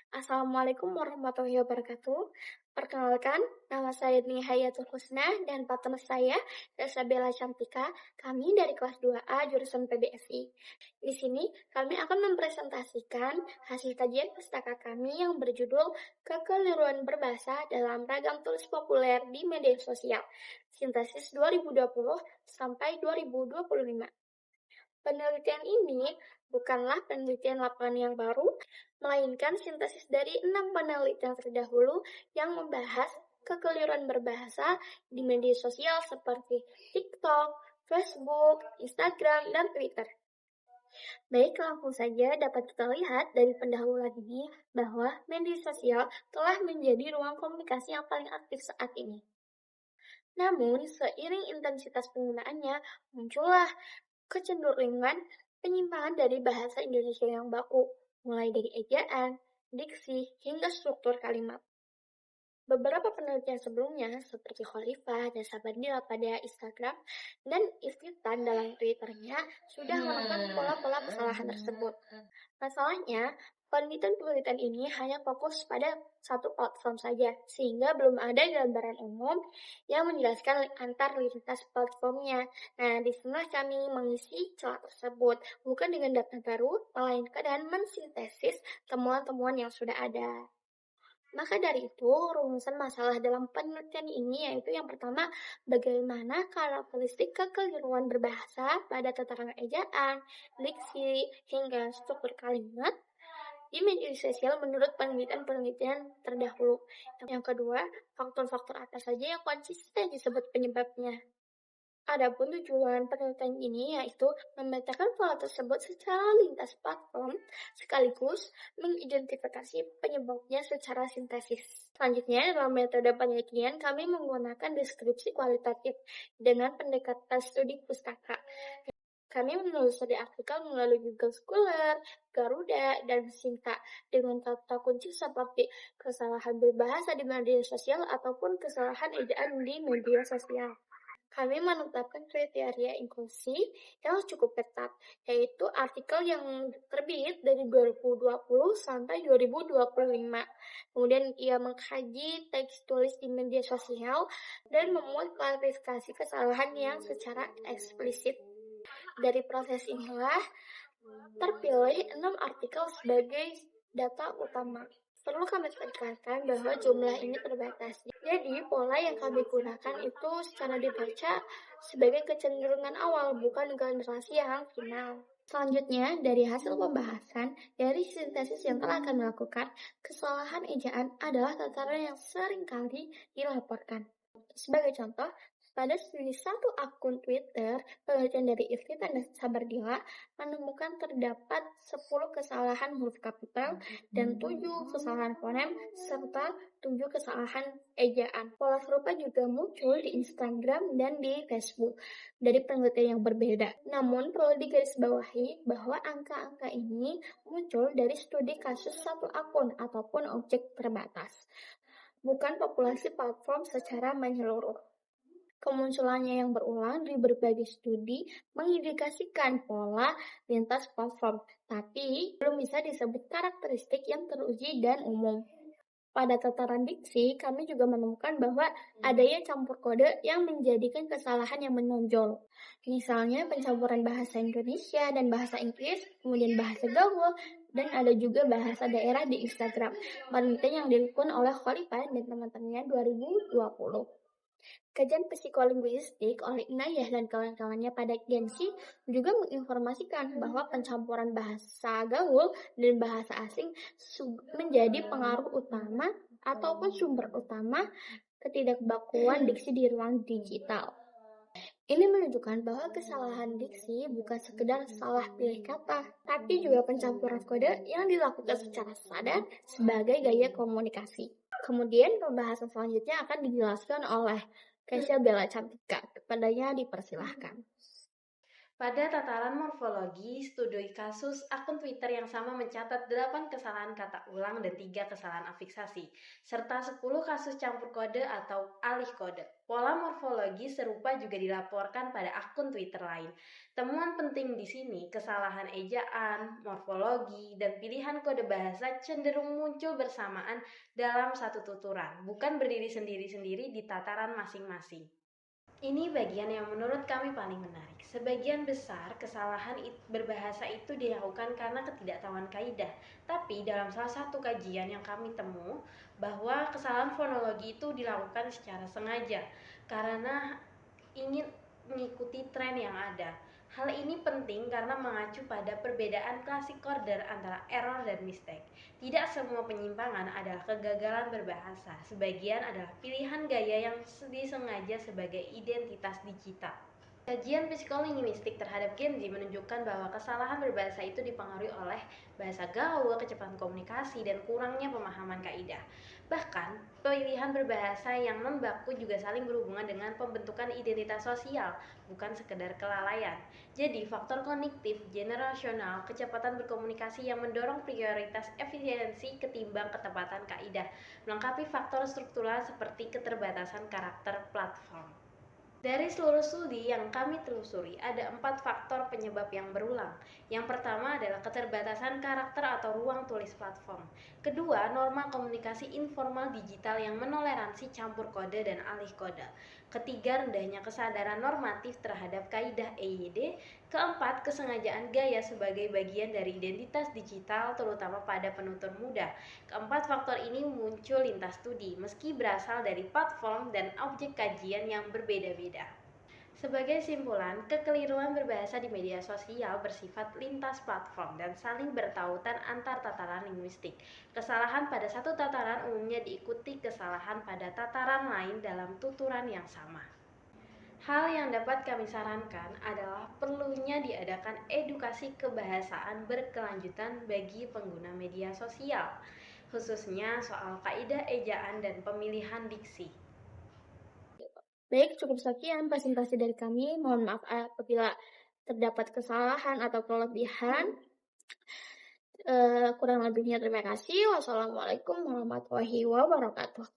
Assalamualaikum warahmatullahi wabarakatuh. Perkenalkan, nama saya Nihayatul Husna dan partner saya Bella Cantika. Kami dari kelas 2A jurusan PBSI. Di sini kami akan mempresentasikan hasil kajian pustaka kami yang berjudul Kekeliruan Berbahasa dalam Ragam Tulis Populer di Media Sosial. Sintesis 2020 sampai 2025. Penelitian ini bukanlah penelitian lapangan yang baru, melainkan sintesis dari 6 penelitian terdahulu yang membahas kekeliruan berbahasa di media sosial seperti TikTok, Facebook, Instagram, dan Twitter. Baik, langsung saja dapat kita lihat dari pendahuluan ini bahwa media sosial telah menjadi ruang komunikasi yang paling aktif saat ini. Namun, seiring intensitas penggunaannya, muncullah kecenderungan penyimpangan dari bahasa Indonesia yang baku, mulai dari ejaan, diksi, hingga struktur kalimat. Beberapa penelitian sebelumnya, seperti Khalifah dan Sabandila pada Instagram dan Iftitan dalam Twitternya, sudah menemukan pola-pola kesalahan tersebut. Masalahnya, penelitian-penelitian ini hanya fokus pada satu platform saja, sehingga belum ada gambaran umum yang menjelaskan antar lintas platformnya. Nah, di sini kami mengisi celah tersebut, bukan dengan data baru, melainkan dengan mensintesis temuan-temuan yang sudah ada. Maka dari itu, rumusan masalah dalam penelitian ini yaitu yang pertama, bagaimana karakteristik kekeliruan berbahasa pada tataran ejaan, diksi, hingga struktur kalimat di media sosial menurut penelitian-penelitian terdahulu. Yang kedua, faktor-faktor apa saja yang konsisten disebut penyebabnya. Adapun tujuan penelitian ini yaitu memetakan pola tersebut secara lintas platform sekaligus mengidentifikasi penyebabnya secara sintesis. Selanjutnya, dalam metode penelitian kami menggunakan deskripsi kualitatif dengan pendekatan studi pustaka. Kami menelusuri artikel melalui Google Scholar, Garuda, dan Sinta dengan kata kunci seperti kesalahan berbahasa di media sosial ataupun kesalahan ejaan di media sosial. Kami menetapkan kriteria inklusi yang cukup ketat, yaitu artikel yang terbit dari 2020 sampai 2025. Kemudian ia mengkaji teks tulis di media sosial dan memuat klarifikasi kesalahan yang secara eksplisit. Dari proses inilah terpilih 6 artikel sebagai data utama. Perlu kami tekankan bahwa jumlah ini terbatas. Jadi, pola yang kami gunakan itu secara dibaca sebagai kecenderungan awal, bukan generasi yang final. Selanjutnya, dari hasil pembahasan, dari sintesis yang telah kami lakukan, kesalahan ejaan adalah tataran yang sering kali dilaporkan. Sebagai contoh, pada studi satu akun Twitter, penelitian dari Iftitan dan Sabardila menemukan terdapat 10 kesalahan huruf kapital dan 7 kesalahan fonem serta 7 kesalahan ejaan. Pola serupa juga muncul di Instagram dan di Facebook dari penelitian yang berbeda. Namun perlu digarisbawahi bahwa angka-angka ini muncul dari studi kasus satu akun ataupun objek terbatas, bukan populasi platform secara menyeluruh. Kemunculannya yang berulang di berbagai studi mengindikasikan pola lintas platform, tapi belum bisa disebut karakteristik yang teruji dan umum. Pada tataran diksi, kami juga menemukan bahwa adanya campur kode yang menjadikan kesalahan yang menonjol. Misalnya pencampuran bahasa Indonesia dan bahasa Inggris, kemudian bahasa gaul, dan ada juga bahasa daerah di Instagram. Penelitian yang dilakukan oleh Khalifah dan teman-temannya 2020. Kajian psikolinguistik oleh Inayah dan kawan-kawannya pada Gensi juga menginformasikan bahwa pencampuran bahasa gaul dan bahasa asing menjadi pengaruh utama ataupun sumber utama ketidakbakuan diksi di ruang digital. Ini menunjukkan bahwa kesalahan diksi bukan sekedar salah pilih kata, tapi juga pencampuran kode yang dilakukan secara sadar sebagai gaya komunikasi. Kemudian pembahasan selanjutnya akan dijelaskan oleh Bella Cantika. Kepadanya dipersilahkan. Pada tataran morfologi, studi kasus akun Twitter yang sama mencatat 8 kesalahan kata ulang dan 3 kesalahan afiksasi, serta 10 kasus campur kode atau alih kode. Pola morfologi serupa juga dilaporkan pada akun Twitter lain. Temuan penting di sini, kesalahan ejaan, morfologi, dan pilihan kode bahasa cenderung muncul bersamaan dalam satu tuturan, bukan berdiri sendiri-sendiri di tataran masing-masing. Ini bagian yang menurut kami paling menarik. Sebagian besar kesalahan berbahasa itu dilakukan karena ketidaktahuan kaidah. Tapi dalam salah satu kajian yang kami temu, bahwa kesalahan fonologi itu dilakukan secara sengaja karena ingin mengikuti tren yang ada. Hal ini penting karena mengacu pada perbedaan klasik order antara error dan mistake. Tidak semua penyimpangan adalah kegagalan berbahasa, sebagian adalah pilihan gaya yang disengaja sebagai identitas digital. Kajian psikolinguistik terhadap Gen Z menunjukkan bahwa kesalahan berbahasa itu dipengaruhi oleh bahasa gaul, kecepatan komunikasi, dan kurangnya pemahaman kaidah. Bahkan, pilihan berbahasa yang non-baku juga saling berhubungan dengan pembentukan identitas sosial, bukan sekedar kelalaian. Jadi, faktor kognitif, generasional, kecepatan berkomunikasi yang mendorong prioritas efisiensi ketimbang ketepatan kaidah, melengkapi faktor struktural seperti keterbatasan karakter platform. Dari seluruh studi yang kami telusuri, ada 4 faktor penyebab yang berulang. Yang pertama adalah keterbatasan karakter atau ruang tulis platform. Kedua, norma komunikasi informal digital yang menoleransi campur kode dan alih kode. Ketiga, rendahnya kesadaran normatif terhadap kaidah EYD. Keempat, kesengajaan gaya sebagai bagian dari identitas digital, terutama pada penutur muda. Keempat faktor ini muncul lintas studi, meski berasal dari platform dan objek kajian yang berbeda-beda. Sebagai simpulan, kekeliruan berbahasa di media sosial bersifat lintas platform dan saling bertautan antar tataran linguistik. Kesalahan pada satu tataran umumnya diikuti kesalahan pada tataran lain dalam tuturan yang sama. Hal yang dapat kami sarankan adalah perlunya diadakan edukasi kebahasaan berkelanjutan bagi pengguna media sosial, khususnya soal kaidah ejaan dan pemilihan diksi. Baik, cukup sekian presentasi dari kami. Mohon maaf apabila terdapat kesalahan atau kelebihan. Kurang lebihnya terima kasih. Wassalamualaikum warahmatullahi wabarakatuh.